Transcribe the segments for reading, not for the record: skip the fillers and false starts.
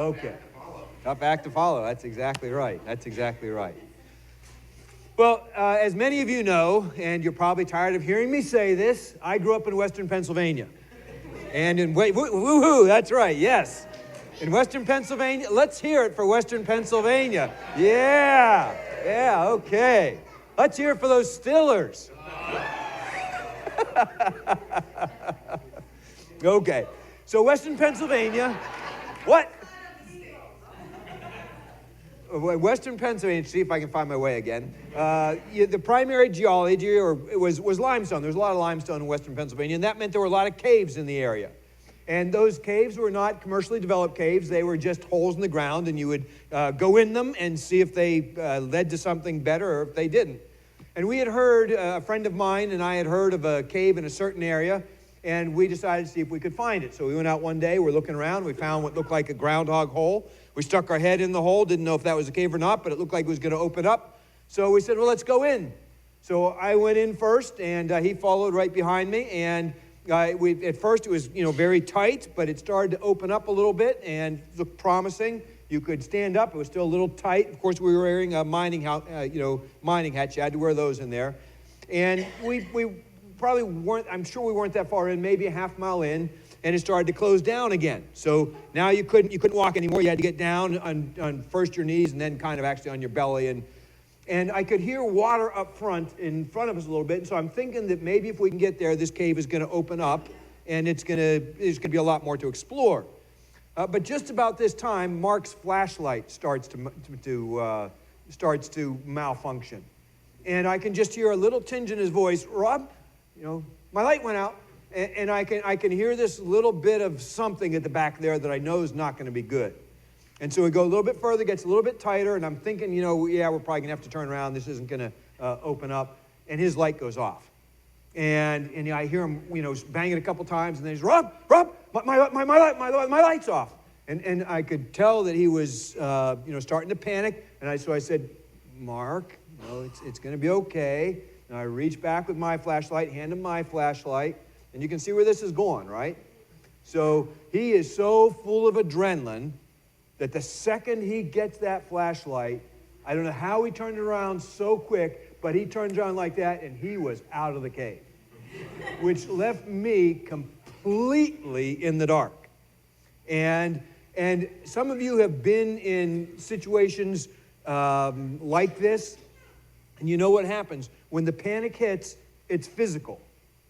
Okay. Tough act to follow. That's exactly right. That's exactly right. Well, as many of you know, and you're probably tired of hearing me say this, I grew up in Western Pennsylvania. And woohoo, that's right, yes. In Western Pennsylvania, let's hear it for Western Pennsylvania. Yeah, okay. Let's hear it for those Stillers. Okay, so Western Pennsylvania, what? Western Pennsylvania, see if I can find my way again. The primary geology was limestone. There's a lot of limestone in Western Pennsylvania, and that meant there were a lot of caves in the area. And those caves were not commercially developed caves. They were just holes in the ground, and you would go in them and see if they led to something better or if they didn't. And we had heard, a friend of mine and I had heard of a cave in a certain area, and we decided to see if we could find it. So we went out one day, we're looking around, we found what looked like a groundhog hole. We stuck our head in the hole, didn't know if that was a cave or not, but it looked like it was going to open up. So we said, well, let's go in. So I went in first, and he followed right behind me. And at first it was, very tight, but it started to open up a little bit and looked promising. You could stand up. It was still a little tight. Of course, we were wearing a mining hats. You had to wear those in there. And we probably weren't, I'm sure we weren't that far in, maybe a half mile in. And it started to close down again. So now you couldn't walk anymore. You had to get down on first your knees and then kind of actually on your belly. And I could hear water in front of us a little bit. And so I'm thinking that maybe if we can get there, this cave is going to open up and there's going to be a lot more to explore. But just about this time, Mark's flashlight starts to malfunction. And I can just hear a little tinge in his voice, Rob, my light went out. And I can hear this little bit of something at the back there that I know is not going to be good. And so we go a little bit further, gets a little bit tighter, and I'm thinking, we're probably going to have to turn around. This isn't going to open up. And his light goes off. And I hear him, bang it a couple times, and then he's, Rob, my light's off. And I could tell that he was, starting to panic. And so I said, Mark, it's going to be okay. And I reach back with my flashlight, hand him my flashlight. And you can see where this is going, right? So he is so full of adrenaline that the second he gets that flashlight, I don't know how he turned around so quick, but he turned around like that and he was out of the cave, which left me completely in the dark. And some of you have been in situations like this, and you know what happens. When the panic hits, it's physical.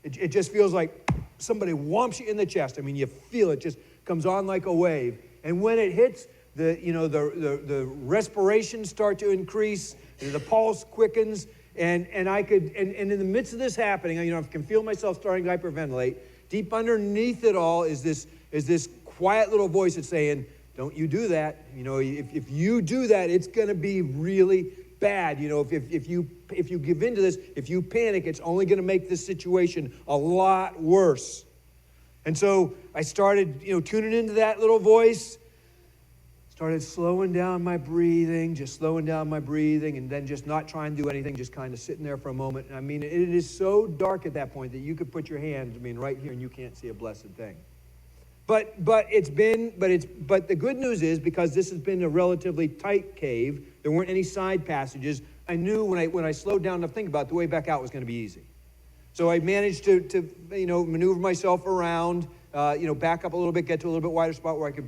It just feels like somebody whomps you in the chest. I mean, you feel it just comes on like a wave. And when it hits, the respirations start to increase, the pulse quickens, and in the midst of this happening, I can feel myself starting to hyperventilate. Deep underneath it all is this quiet little voice that's saying, "Don't you do that? If you do that, it's going to be really bad. If you give in to this, if you panic, it's only going to make this situation a lot worse." And so I started, tuning into that little voice, started slowing down my breathing, and then just not trying to do anything, just kind of sitting there for a moment. And I mean, it is so dark at that point that you could put your hand, right here, and you can't see a blessed thing. But the good news is, because this has been a relatively tight cave, there weren't any side passages. I knew when I slowed down to think about it, the way back out was going to be easy. So I managed to maneuver myself around, back up a little bit, get to a little bit wider spot where I could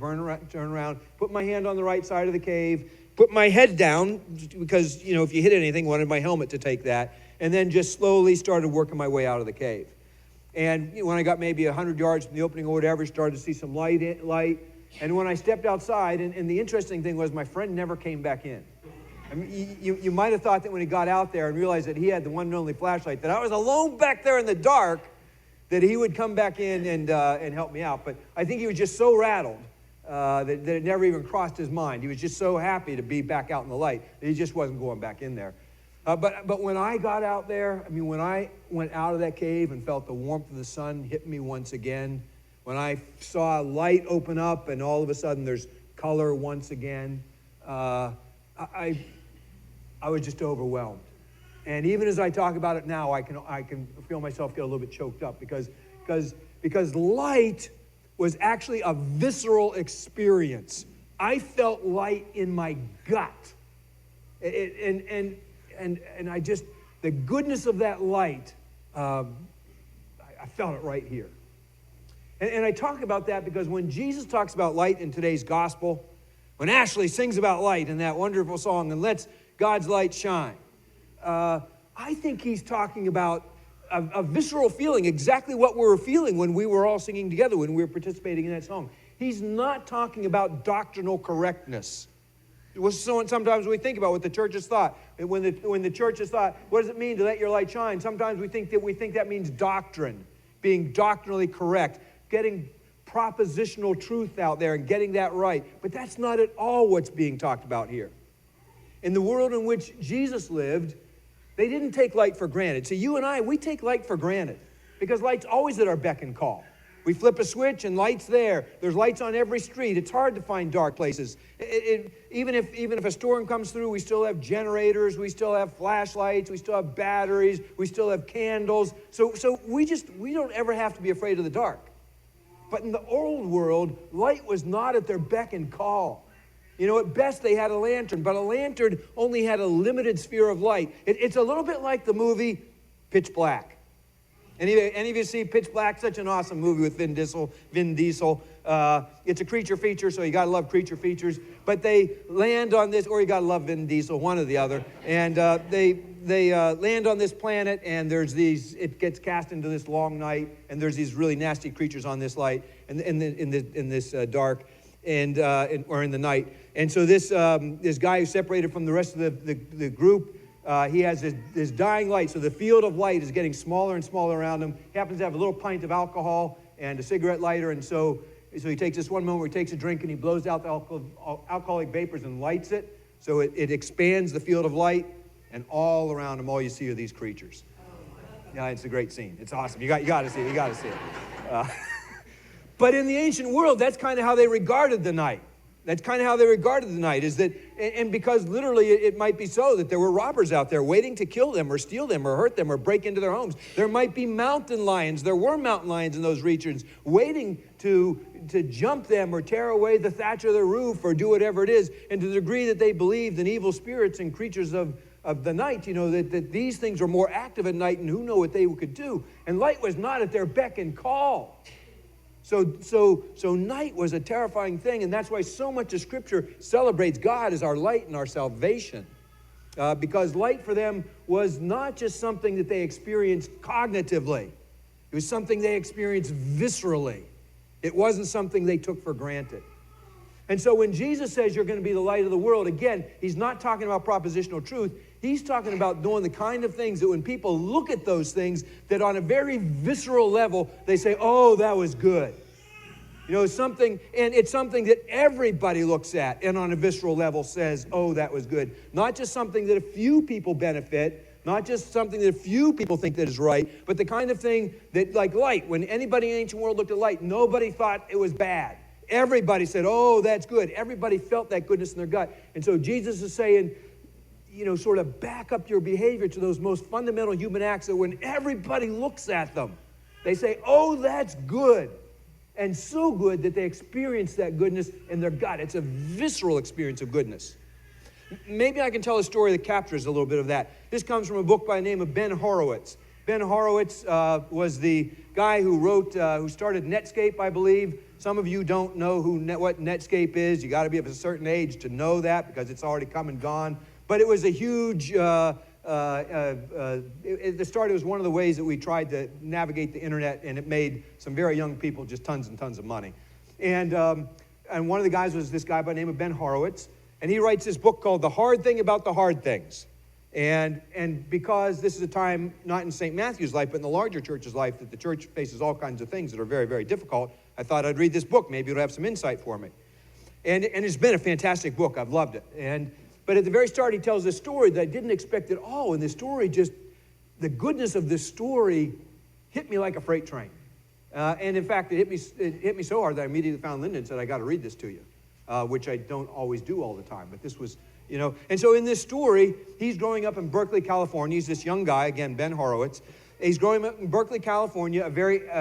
turn around, put my hand on the right side of the cave, put my head down, because, if you hit anything, I wanted my helmet to take that, and then just slowly started working my way out of the cave. And when I got maybe 100 yards from the opening or whatever, started to see some light. And when I stepped outside, and the interesting thing was my friend never came back in. I mean, you might have thought that when he got out there and realized that he had the one and only flashlight, that I was alone back there in the dark, that he would come back in and help me out. But I think he was just so rattled that it never even crossed his mind. He was just so happy to be back out in the light that he just wasn't going back in there. But when I got out there, when I went out of that cave and felt the warmth of the sun hit me once again, when I saw light open up and all of a sudden there's color once again, I was just overwhelmed. And even as I talk about it now, I can feel myself get a little bit choked up because light was actually a visceral experience I felt light in my gut. And I just, the goodness of that light, I felt it right here. And I talk about that because when Jesus talks about light in today's gospel, when Ashley sings about light in that wonderful song, and lets God's light shine, I think he's talking about a visceral feeling, exactly what we were feeling when we were all singing together, when we were participating in that song. He's not talking about doctrinal correctness. Sometimes we think about what the church has thought. When the church has thought, what does it mean to let your light shine? Sometimes we think that means doctrine, being doctrinally correct, getting propositional truth out there and getting that right. But that's not at all what's being talked about here. In the world in which Jesus lived, they didn't take light for granted. See, you and I, we take light for granted because light's always at our beck and call. We flip a switch and light's there. There's lights on every street. It's hard to find dark places. Even if a storm comes through, we still have generators, we still have flashlights, we still have batteries, we still have candles. So we don't ever have to be afraid of the dark. But in the old world, light was not at their beck and call. You know, at best they had a lantern, but a lantern only had a limited sphere of light. It's a little bit like the movie Pitch Black. Any of you see Pitch Black? Such an awesome movie with Vin Diesel. It's a creature feature, so you got to love creature features. But they land on this, or you got to love Vin Diesel, one or the other. And they land on this planet, and it gets cast into this long night, and there's these really nasty creatures on this light, and in this dark, or in the night. And so this guy who's separated from the rest of the group, he has this dying light. So the field of light is getting smaller and smaller around him. He happens to have a little pint of alcohol and a cigarette lighter. And so he takes this one moment where he takes a drink and he blows out the alcoholic vapors and lights it. So it expands the field of light. And all around him, all you see are these creatures. Yeah, it's a great scene. It's awesome. You got to see it. You got to see it. But in the ancient world, that's kind of how they regarded the night. That's kind of how they regarded the night, is that, and because literally it might be so that there were robbers out there waiting to kill them or steal them or hurt them or break into their homes. There might be mountain lions. There were mountain lions in those regions waiting to jump them or tear away the thatch of their roof or do whatever it is. And to the degree that they believed in evil spirits and creatures of the night, you know, that these things are more active at night, and who know what they could do. And light was not at their beck and call. So night was a terrifying thing, and that's why so much of Scripture celebrates God as our light and our salvation. Because light for them was not just something that they experienced cognitively. It was something they experienced viscerally. It wasn't something they took for granted. And so when Jesus says you're going to be the light of the world, again, he's not talking about propositional truth. He's talking about doing the kind of things that when people look at those things, that on a very visceral level, they say, oh, that was good. You know, it's something that everybody looks at and on a visceral level says, oh, that was good. Not just something that a few people benefit, not just something that a few people think that is right, but the kind of thing that, like light, when anybody in the ancient world looked at light, nobody thought it was bad. Everybody said, oh, that's good. Everybody felt that goodness in their gut. And so Jesus is saying, you know, sort of back up your behavior to those most fundamental human acts that when everybody looks at them, they say, oh, that's good. And so good that they experience that goodness in their gut. It's a visceral experience of goodness. Maybe I can tell a story that captures a little bit of that. This comes from a book by the name of Ben Horowitz. Ben Horowitz was the guy who started Netscape, I believe. Some of you don't know what Netscape is. You got to be of a certain age to know that because it's already come and gone. But it was a huge, at the start, it was one of the ways that we tried to navigate the internet, and it made some very young people just tons and tons of money. And one of the guys was this guy by the name of Ben Horowitz, and he writes this book called The Hard Thing About the Hard Things. And because this is a time, not in St. Matthew's life, but in the larger church's life, that the church faces all kinds of things that are very, very difficult, I thought I'd read this book. Maybe it'll have some insight for me. And it's been a fantastic book. I've loved it. But at the very start, he tells this story that I didn't expect at all. And the story the goodness of this story hit me like a freight train. And in fact, it hit me so hard that I immediately found Linda and said, I got to read this to you, which I don't always do all the time. But this was, you know. And so in this story, he's growing up in Berkeley, California. He's this young guy, again, Ben Horowitz. He's growing up in Berkeley, California, a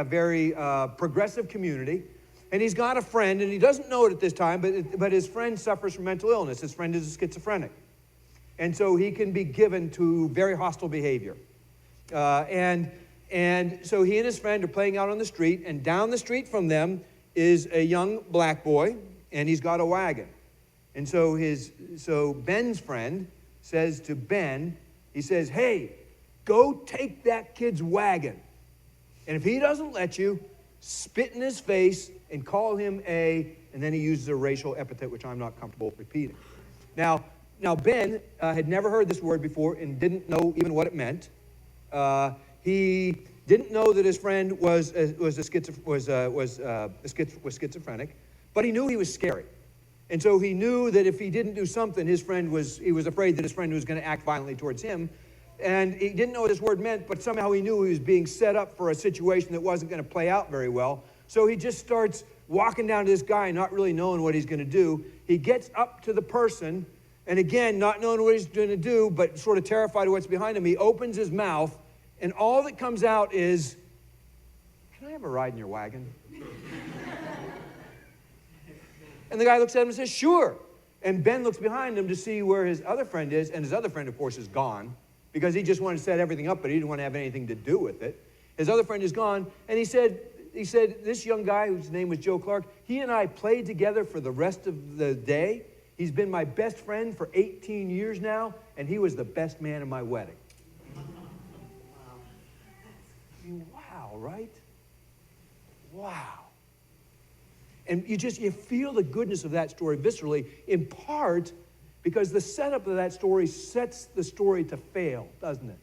very progressive community. And he's got a friend, and he doesn't know it at this time, but his friend suffers from mental illness. His friend is a schizophrenic. And so he can be given to very hostile behavior. And so he and his friend are playing out on the street, and down the street from them is a young black boy, and he's got a wagon. And so Ben's friend says to Ben, he says, hey, go take that kid's wagon. And if he doesn't let you, spit in his face and call him and then he uses a racial epithet, which I'm not comfortable repeating. Now Ben had never heard this word before and didn't know even what it meant. He didn't know that his friend was schizophrenic, but he knew he was scary. And so he knew that if he didn't do something, he was afraid that his friend was going to act violently towards him. And he didn't know what this word meant, but somehow he knew he was being set up for a situation that wasn't going to play out very well. So he just starts walking down to this guy, not really knowing what he's going to do. He gets up to the person, and again, not knowing what he's going to do, but sort of terrified of what's behind him, he opens his mouth, and all that comes out is, can I have a ride in your wagon? And the guy looks at him and says, sure. And Ben looks behind him to see where his other friend is, and his other friend, of course, is gone, because he just wanted to set everything up, but he didn't want to have anything to do with it. His other friend is gone, and he said, this young guy, whose name was Joe Clark, he and I played together for the rest of the day. He's been my best friend for 18 years now, and he was the best man at my wedding. I mean, wow, right? Wow. And you feel the goodness of that story viscerally, in part because the setup of that story sets the story to fail, doesn't it?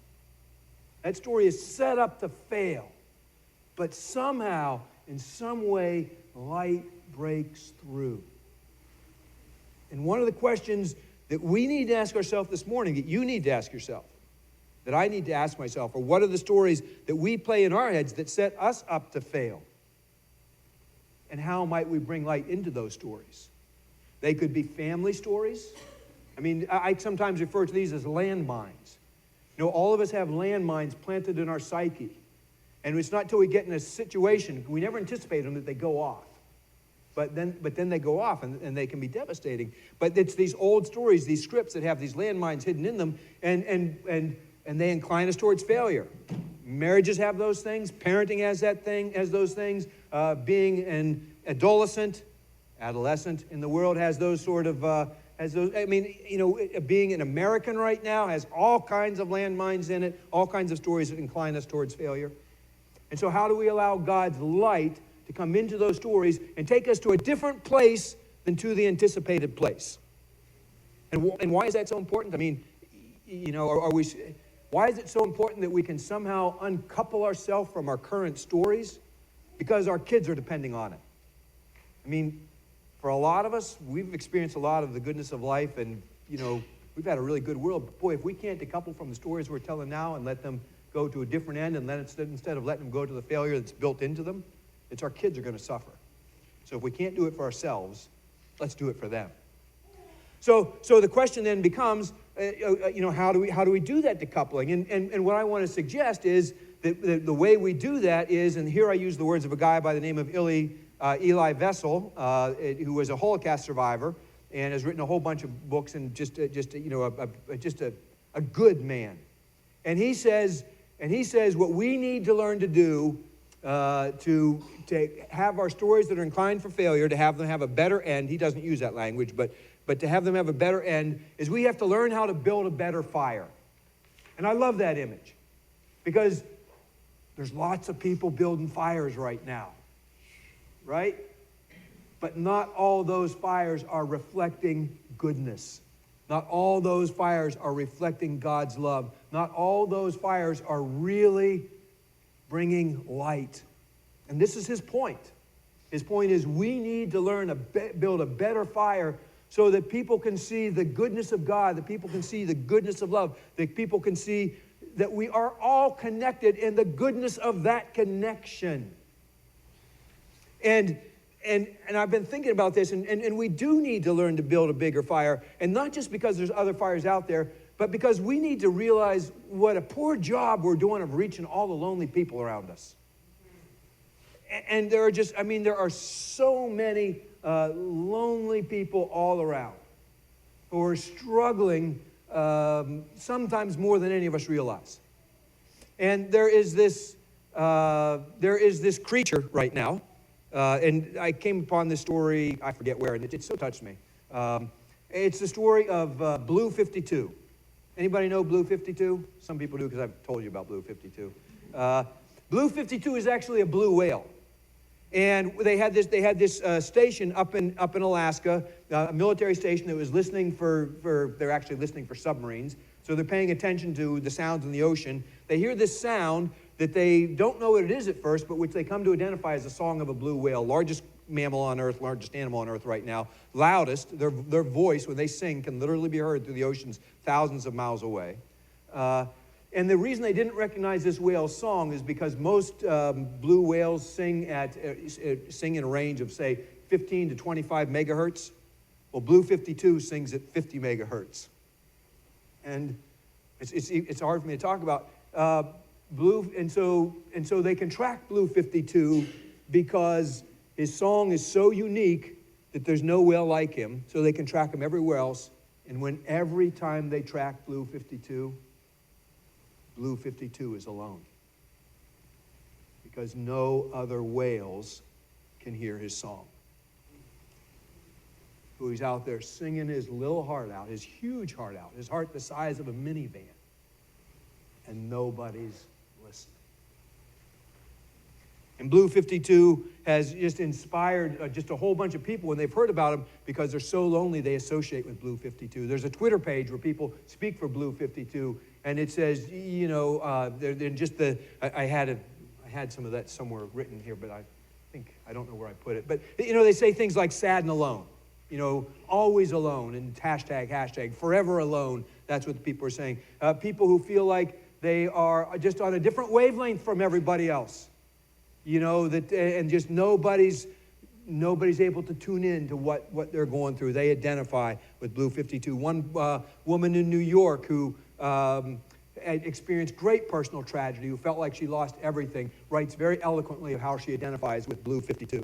That story is set up to fail. But somehow, in some way, light breaks through. And one of the questions that we need to ask ourselves this morning, that you need to ask yourself, that I need to ask myself, are what are the stories that we play in our heads that set us up to fail? And how might we bring light into those stories? They could be family stories. I mean, I sometimes refer to these as landmines. You know, all of us have landmines planted in our psyche. And it's not until we get in a situation, we never anticipate them, that they go off. But then they go off, and they can be devastating. But it's these old stories, these scripts that have these landmines hidden in them, and they incline us towards failure. Marriages have those things. Parenting has those things. Being an adolescent in the world has those sort of, being an American right now has all kinds of landmines in it, all kinds of stories that incline us towards failure. And so how do we allow God's light to come into those stories and take us to a different place than to the anticipated place? And why is that so important? I mean, why is it so important that we can somehow uncouple ourselves from our current stories? Because our kids are depending on it. I mean, for a lot of us, we've experienced a lot of the goodness of life, and, we've had a really good world. But boy, if we can't decouple from the stories we're telling now and let them go to a different end, and then instead of letting them go to the failure that's built into them, it's our kids are going to suffer. So if we can't do it for ourselves, let's do it for them. So the question then becomes, how do we do that decoupling? And what I want to suggest is that the way we do that is, and here I use the words of a guy by the name of Elie Wiesel, who was a Holocaust survivor and has written a whole bunch of books, and just a good man. And he says what we need to learn to do to have our stories that are inclined for failure, to have them have a better end. He doesn't use that language, but to have them have a better end is we have to learn how to build a better fire. And I love that image, because there's lots of people building fires right now, right? But not all those fires are reflecting goodness. Not all those fires are reflecting God's love. Not all those fires are really bringing light. And this is his point. His point is we need to learn to build a better fire so that people can see the goodness of God, that people can see the goodness of love, that people can see that we are all connected in the goodness of that connection. And I've been thinking about this, and we do need to learn to build a bigger fire, and not just because there's other fires out there, but because we need to realize what a poor job we're doing of reaching all the lonely people around us. And there are just, there are so many lonely people all around who are struggling sometimes more than any of us realize. And there is this creature right now, and I came upon this story, I forget where, and it so touched me. It's the story of Blue 52. Anybody know Blue 52? Some people do, because I've told you about Blue 52. Blue 52 is actually a blue whale. And they had this station up in Alaska, a military station that was listening they're actually listening for submarines. So they're paying attention to the sounds in the ocean. They hear this sound that they don't know what it is at first, but which they come to identify as the song of a blue whale, largest mammal on Earth, largest animal on Earth right now, loudest. Their voice, when they sing, can literally be heard through the oceans thousands of miles away. And the reason they didn't recognize this whale's song is because most blue whales sing in a range of, say, 15 to 25 megahertz. Well, Blue 52 sings at 50 megahertz. And it's hard for me to talk about. And so they can track Blue 52 because his song is so unique that there's no whale like him, so they can track him everywhere else. And every time they track Blue 52, Blue 52 is alone, because no other whales can hear his song. So he's out there singing his little heart out, his huge heart out, his heart the size of a minivan, and nobody's listening. And Blue 52 has just inspired just a whole bunch of people when they've heard about him, because they're so lonely they associate with Blue 52. There's a Twitter page where people speak for Blue 52, and it says, I had some of that somewhere written here, but I don't know where I put it. But, they say things like sad and alone, always alone, and hashtag, forever alone. That's what the people are saying. People who feel like they are just on a different wavelength from everybody else. And just nobody's able to tune in to what they're going through. They identify with Blue 52. One woman in New York who had experienced great personal tragedy, who felt like she lost everything, writes very eloquently of how she identifies with Blue 52.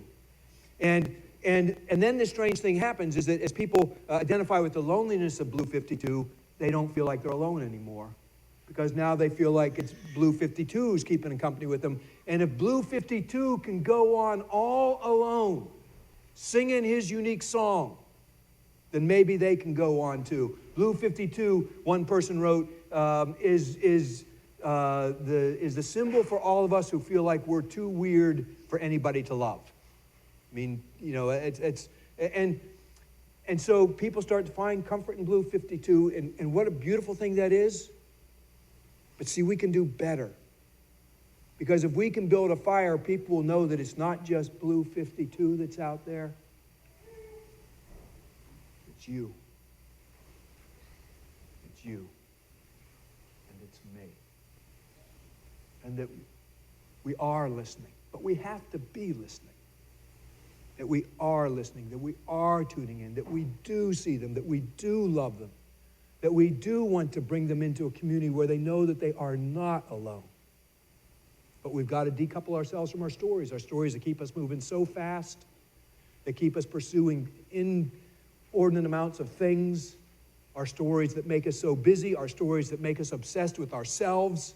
And then this strange thing happens, is that as people identify with the loneliness of Blue 52, they don't feel like they're alone anymore, because now they feel like it's Blue 52 who's keeping in company with them. And if Blue 52 can go on all alone, singing his unique song, then maybe they can go on too. Blue 52, one person wrote, is the symbol for all of us who feel like we're too weird for anybody to love. And so people start to find comfort in Blue 52, and what a beautiful thing that is. But see, we can do better. Because if we can build a fire, people will know that it's not just Blue 52 that's out there. It's you. It's you. And it's me. And that we are listening. But we have to be listening. That we are listening. That we are tuning in. That we do see them. That we do love them. That we do want to bring them into a community where they know that they are not alone. But we've got to decouple ourselves from our stories that keep us moving so fast, that keep us pursuing inordinate amounts of things, our stories that make us so busy, our stories that make us obsessed with ourselves.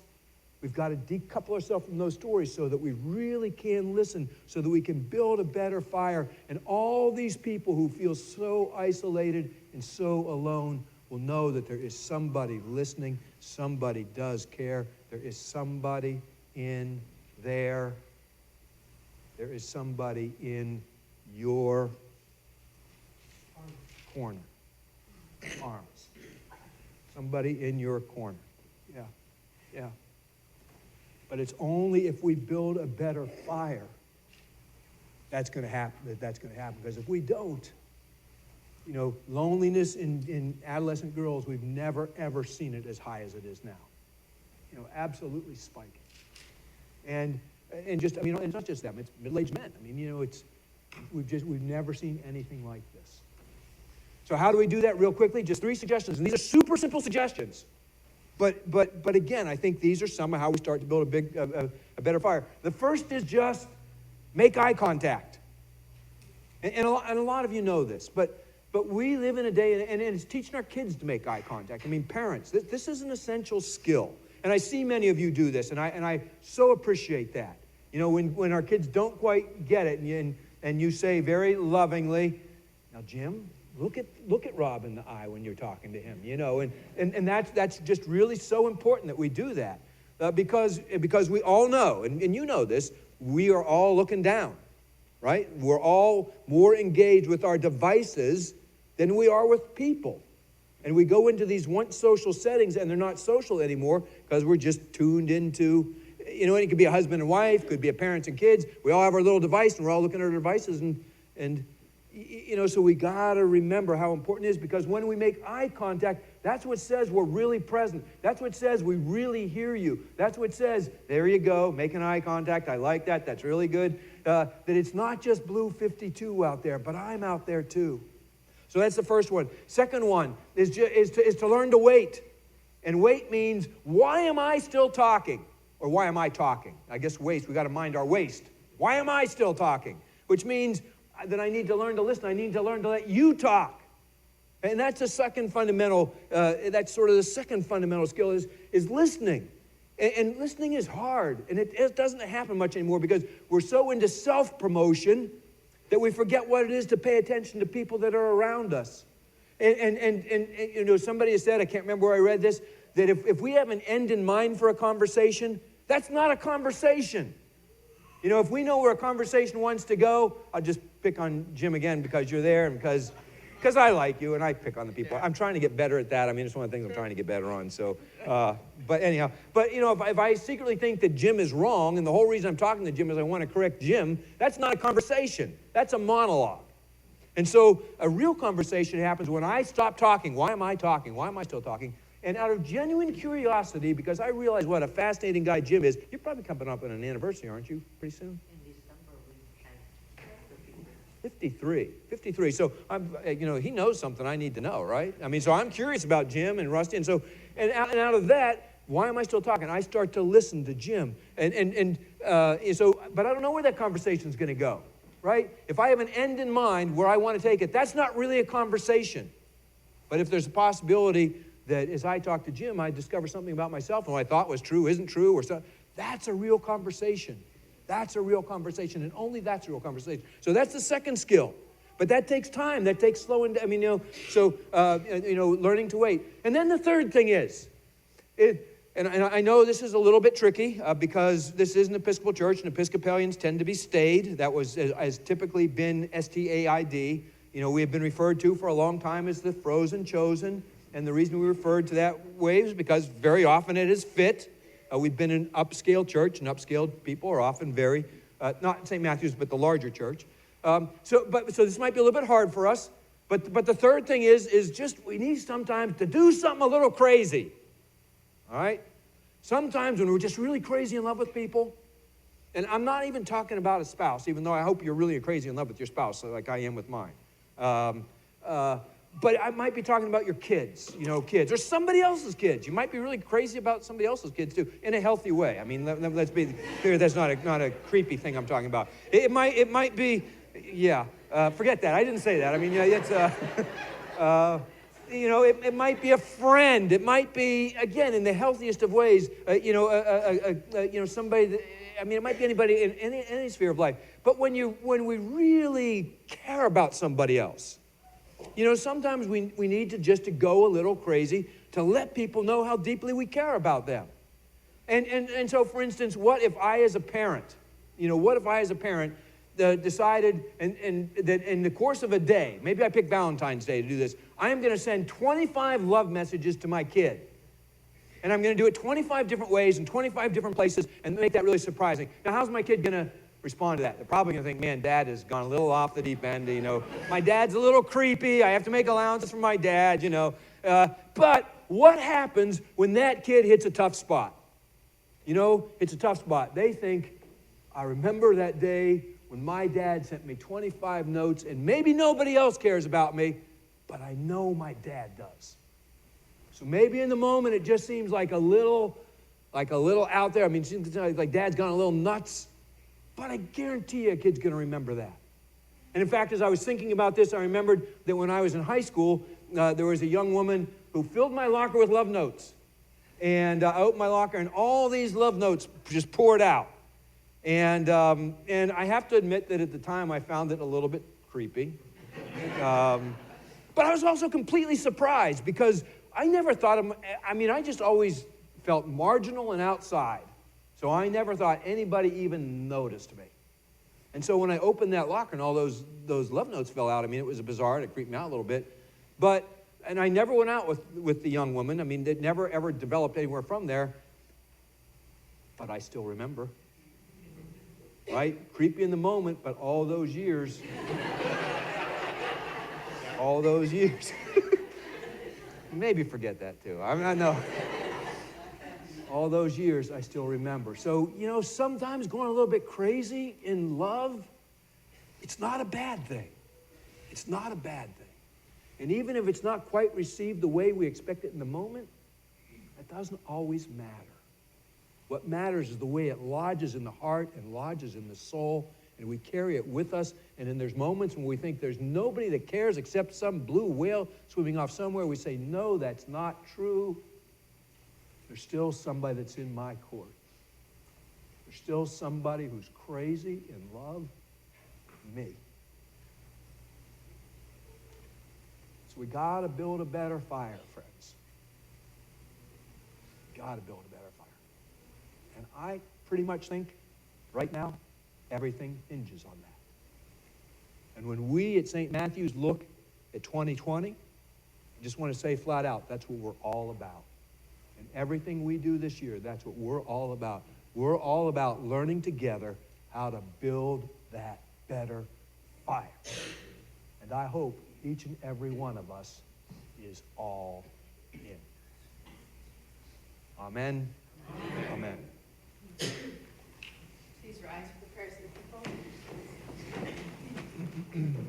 We've got to decouple ourselves from those stories so that we really can listen, so that we can build a better fire. And all these people who feel so isolated and so alone will know that there is somebody listening, somebody does care, there is somebody in there. There is somebody in your corner. Arms. Somebody in your corner. Yeah. But it's only if we build a better fire that's going to happen. Because if we don't, loneliness in adolescent girls, we've never, ever seen it as high as it is now. Absolutely spiking. And it's not just them, it's middle-aged men. We've never seen anything like this. So how do we do that real quickly? Just 3 suggestions, and these are super simple suggestions. But again, I think these are some of how we start to build a better fire. The first is just Make eye contact. And a lot of you know this, but we live in a day, and it's teaching our kids to make eye contact. I mean, parents, this is an essential skill. And I see many of you do this, and I so appreciate that. You know, when our kids don't quite get it, and you say very lovingly, now, Jim, look at Rob in the eye when you're talking to him, you know, and that's just really so important that we do that. Because we all know, and you know this, we are all looking down, right? We're all more engaged with our devices than we are with people. And we go into these once social settings, and they're not social anymore because we're just tuned into, you know, and it could be a husband and wife, could be a parents and kids. We all have our little device, and we're all looking at our devices, and you know, so we got to remember how important it is, because when we make eye contact, that's what says we're really present. That's what says we really hear you. That's what says, there you go, making eye contact. I like that. That's really good. That it's not just Blue 52 out there, but I'm out there too. So that's the first one. Second one is to learn to wait. And wait means, why am I still talking? Or why am I talking? I guess waste, we got to mind our waste. Why am I still talking? Which means that I need to learn to listen. I need to learn to let you talk. And that's the second fundamental, that's sort of the second fundamental skill is listening. And listening is hard. And it doesn't happen much anymore because we're so into self-promotion that we forget what it is to pay attention to people that are around us. And you know, somebody has said, I can't remember where I read this, that if we have an end in mind for a conversation, that's not a conversation. You know, if we know where a conversation wants to go, I'll just pick on Jim again because you're there and because I like you and I pick on the people. I'm trying to get better at that. I mean, it's one of the things I'm trying to get better on. So, but anyhow, you know, if I secretly think that Jim is wrong and the whole reason I'm talking to Jim is I want to correct Jim, that's not a conversation. That's a monologue. And so a real conversation happens when I stop talking. Why am I talking? Why am I still talking? And out of genuine curiosity, because I realize what a fascinating guy Jim is, you're probably coming up on an anniversary, aren't you, pretty soon? In December, we had 53. So, you know, he knows something I need to know, right? I mean, so I'm curious about Jim and Rusty. And so, and out of that, why am I still talking? I start to listen to Jim. So, but I don't know where that conversation's going to go, right? If I have an end in mind where I want to take it, that's not really a conversation. But if there's a possibility that as I talk to Jim, I discover something about myself and what I thought was true isn't true, or so, that's a real conversation. That's a real conversation, and only that's a real conversation. So that's the second skill. But that takes time. That takes slowing down. I mean, you know, so, you know, learning to wait. And then the third thing is, and I know this is a little bit tricky because this is an Episcopal church, and Episcopalians tend to be staid. That has typically been STAID. You know, we have been referred to for a long time as the frozen chosen. And the reason we referred to that way is because very often it is fit. We've been an upscale church, and upscale people are often very, not St. Matthew's, but the larger church. So this might be a little bit hard for us. But the third thing is just we need sometimes to do something a little crazy. All right? Sometimes when we're just really crazy in love with people, and I'm not even talking about a spouse, even though I hope you're really crazy in love with your spouse, like I am with mine. But I might be talking about your kids, you know, kids, or somebody else's kids. You might be really crazy about somebody else's kids too, in a healthy way. I mean, let's be clear, that's not a creepy thing I'm talking about. It might be, yeah, forget that. I didn't say that. I mean, it's, you know, it might be a friend. It might be, again, in the healthiest of ways, you know, somebody that, I mean, it might be anybody in any sphere of life. But when we really care about somebody else, you know, sometimes we need to go a little crazy to let people know how deeply we care about them. And so, for instance, what if I as a parent, you know, decided and that in the course of a day, maybe I pick Valentine's Day to do this, I am going to send 25 love messages to my kid. And I'm going to do it 25 different ways in 25 different places and make that really surprising. Now, how's my kid going to respond to that? They're probably going to think, man, Dad has gone a little off the deep end. You know, my dad's a little creepy. I have to make allowances for my dad, you know. But what happens when that kid hits a tough spot? You know, it's a tough spot. They think, I remember that day when my dad sent me 25 notes and maybe nobody else cares about me, but I know my dad does. So maybe in the moment it just seems like a little out there. I mean, like Dad's gone a little nuts. But I guarantee you a kid's going to remember that. And in fact, as I was thinking about this, I remembered that when I was in high school, there was a young woman who filled my locker with love notes. And I opened my locker, and all these love notes just poured out. And I have to admit that at the time, I found it a little bit creepy. But I was also completely surprised because I never thought of, I just always felt marginal and outside. So I never thought anybody even noticed me. And so when I opened that locker and all those love notes fell out, it was bizarre and it creeped me out a little bit. And I never went out with the young woman. It never ever developed anywhere from there. But I still remember. Right? Creepy in the moment, but all those years. All those years. Maybe forget that too. I know. All those years, I still remember. So, sometimes going a little bit crazy in love, it's not a bad thing. It's not a bad thing. And even if it's not quite received the way we expect it in the moment, it doesn't always matter. What matters is the way it lodges in the heart and lodges in the soul, and we carry it with us. And then there's moments when we think there's nobody that cares except some blue whale swimming off somewhere. We say, no, that's not true. There's still somebody that's in my court. There's still somebody who's crazy in love, me. So we got to build a better fire, friends. Got to build a better fire. And I pretty much think right now, everything hinges on that. And when we at St. Matthew's look at 2020, I just want to say flat out, that's what we're all about. And everything we do this year, that's what we're all about. We're all about learning together how to build that better fire. And I hope each and every one of us is all in. Amen. Amen. Amen. Please rise for the prayers of the people.